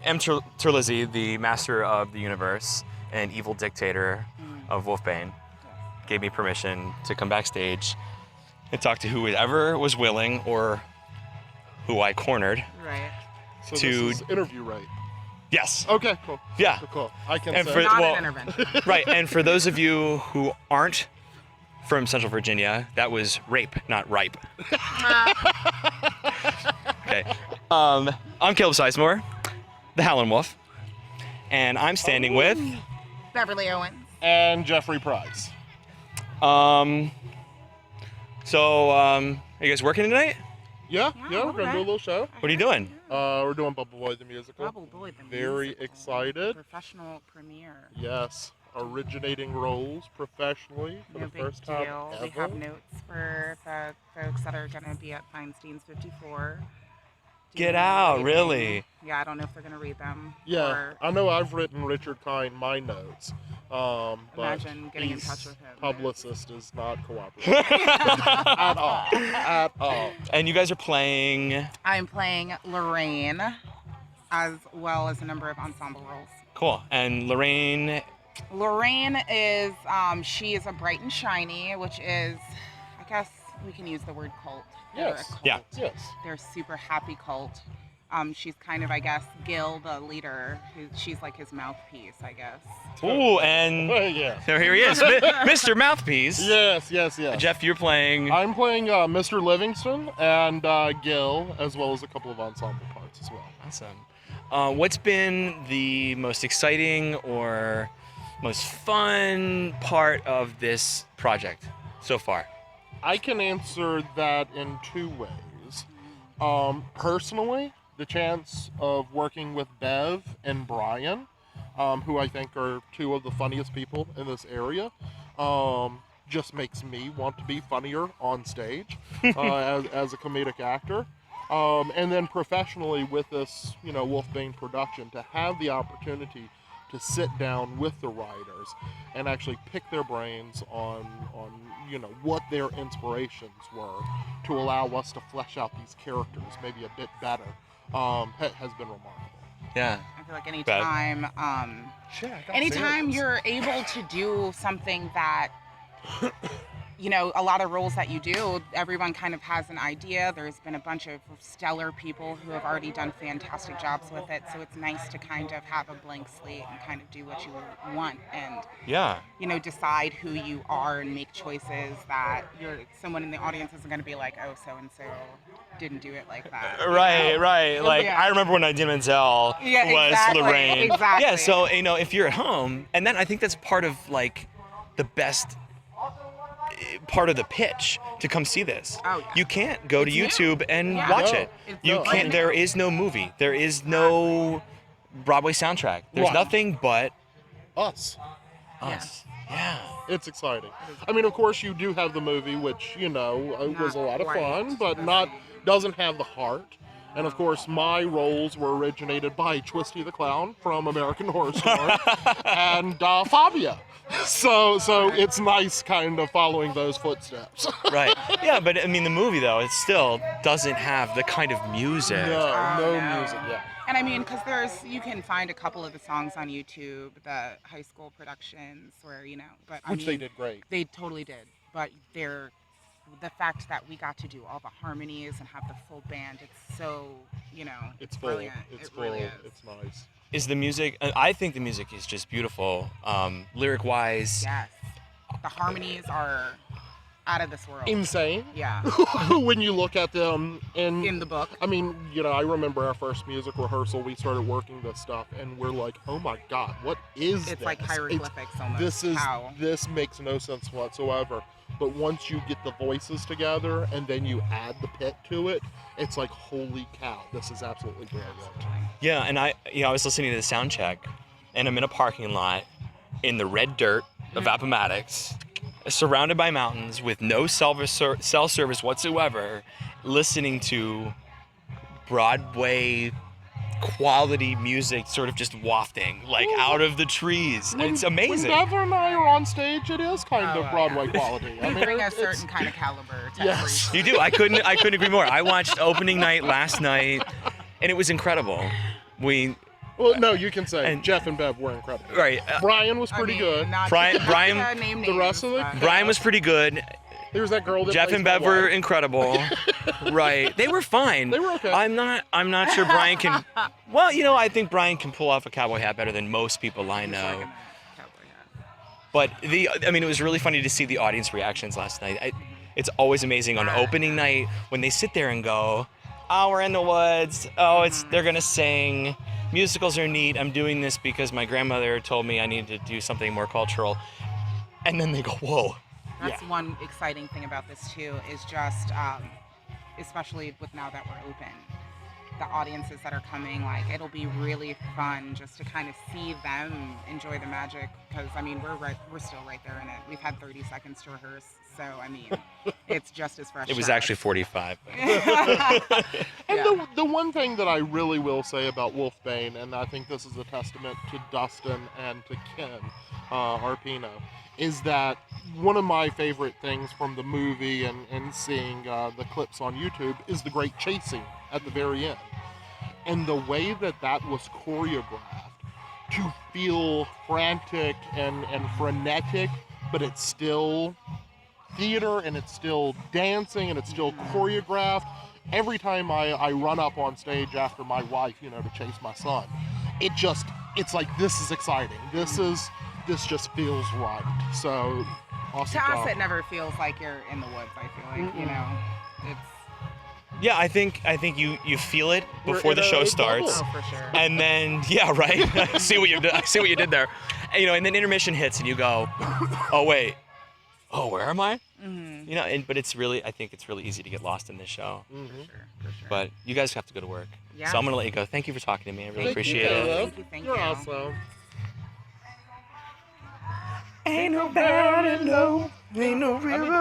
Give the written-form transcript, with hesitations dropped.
M. Terlizzi, the master of the universe and evil dictator of Wolfbane, gave me permission to come backstage and talk to whoever was willing or who I cornered. Right. So To- this is interview right? Yes. Okay, cool. Yeah. Cool. I can And say. for- Not well- an intervention. Right, and for those of you who aren't from Central Virginia, that was rape, not ripe. Okay. I'm Caleb Sizemore, the Howlin Wolf, and I'm standing with. Beverly Owens. And Jeffrey Price. Are you guys working tonight? Yeah, Yeah, we're gonna do a little show. What are you doing? We're doing Bubble Boy the musical. Bubble Boy, the Very musical. excited. Professional premiere. Yes, originating roles professionally for No the big first time deal. ever. We have notes for the folks that are going to be at Feinstein's 54. Get doing out, reading. really? Yeah, I don't know if they're going to read them. Yeah, Or I know I've written Richard Kind my notes, but Imagine getting in his touch with him. publicist is not cooperative at all. At all. And you guys are playing. I'm playing Lorraine, as well as a number of ensemble roles. Cool. And Lorraine. Lorraine is, she is a bright and shiny, which is, I guess we can use the word cult. They're Yes. a cult. Yeah. Yes. They're a super happy cult. She's kind of, I guess, Gil, the leader, she's like his mouthpiece, I guess. Ooh, and Yeah. so here he is, Mr. Mouthpiece. Yes. Jeff, you're playing. I'm playing Mr. Livingston and Gil, as well as a couple of ensemble parts as well. Awesome. What's been the most exciting or most fun part of this project so far? I can answer that in two ways. Personally, the chance of working with Bev and Brian, who I think are two of the funniest people in this area, just makes me want to be funnier on stage as a comedic actor. And then professionally with this, Wolfbane production, to have the opportunity to sit down with the writers and actually pick their brains on what their inspirations were to allow us to flesh out these characters maybe a bit better has been remarkable. Yeah. I feel like anytime you're able to do something that, a lot of roles that you do, everyone kind of has an idea. There's been a bunch of stellar people who have already done fantastic jobs with it, so it's nice to kind of have a blank slate and kind of do what you want and, Yeah. decide who you are and make choices that someone in the audience isn't going to be like, oh, so-and-so didn't do it like that. Right. Like, Yeah. I remember when Idina Menzel was exactly, Lorraine. exactly. Yeah, so, if you're at home, and then I think that's part of, like, the best part of the pitch to come see this. Oh, yeah. You can't go to It's new. YouTube and Yeah. watch No. it. It's You so can't. new. There is no movie. There is no Broadway soundtrack. There's Right. nothing but Us. us. Yeah. It's exciting. I mean, of course, you do have the movie, which, was a lot of quite fun, but the doesn't have the heart. And of course, my roles were originated by Twisty the Clown from American Horror Story and Fabia. So it's nice kind of following those footsteps. Right. Yeah, but the movie though, it still doesn't have the kind of music. No no. music, yeah. And I mean, because you can find a couple of the songs on YouTube, the high school productions, where but I Which mean, they did great. They totally did, but the fact that we got to do all the harmonies and have the full band, it's so It's full. brilliant. It's it full. really is. It's nice. Is the music? I think the music is just beautiful, lyric-wise. Yes, the harmonies are out of this world. Insane. Yeah, When you look at them in the book. I mean, I remember our first music rehearsal, we started working this stuff, and we're like, oh my God, what is this? It's like hieroglyphics almost. This makes no sense whatsoever. But once you get the voices together and then you add the pit to it, it's like, holy cow, this is absolutely brilliant. Yeah, and I was listening to the sound check, and I'm in a parking lot in the red dirt of Appomattox, surrounded by mountains with no cell service whatsoever, listening to Broadway quality music sort of just wafting out of the trees. It's amazing. When Bever and I are on stage, it is kind Oh, of Broadway quality. We bring a it's- certain kind of caliber to Yes. every You do. I couldn't agree more. I watched opening night last night, and it was incredible. Well, no, you can say And- Jeff and Bev were incredible. Right. Brian was I pretty mean, good. not Brian- to Brian- name The rest of names, the- but- Brian was pretty good. There's that girl that Jeff plays and my Bev were wife. incredible. Right. They were fine. They were okay. I'm not sure Brian can. Well, I think Brian can pull off a cowboy hat better than most people I He's know. like in a cowboy hat. But it was really funny to see the audience reactions last night. It's always amazing on opening night when they sit there and go, "Oh, we're in the woods. Oh, they're gonna sing. Musicals are neat. I'm doing this because my grandmother told me I need to do something more cultural." And then they go, "Whoa." That's one exciting thing about this too, is just, especially with now that we're open, the audiences that are coming, like it'll be really fun just to kind of see them enjoy the magic. Because we're still right there in it. We've had 30 seconds to rehearse, so it's just as fresh. It was to us. actually 45. And Yeah. the one thing that I really will say about Wolfbane, and I think this is a testament to Dustin and to Ken Arpino, is that one of my favorite things from the movie and seeing the clips on YouTube is the great chasing at the very end. And the way that was choreographed to feel frantic and frenetic, but it's still theater and it's still dancing and it's still choreographed. Every time I run up on stage after my wife, to chase my son, it's like, this is exciting. This just feels right. So awesome To job. us, it never feels like you're in the woods. I feel like it's. Yeah, I think you feel it We're before in the a show bubble. starts. Oh, for sure. And then, yeah, right. I see what you did there. And then intermission hits, and you go, "Oh wait, where am I?" Mm-hmm. But I think it's really easy to get lost in this show. Mhm. For sure. But you guys have to go to work, Yeah. so I'm gonna let you go. Thank you for talking to me. I really Thank appreciate you, it. Caleb. Thank You're you. awesome. Ain't nobody low, ain't no river.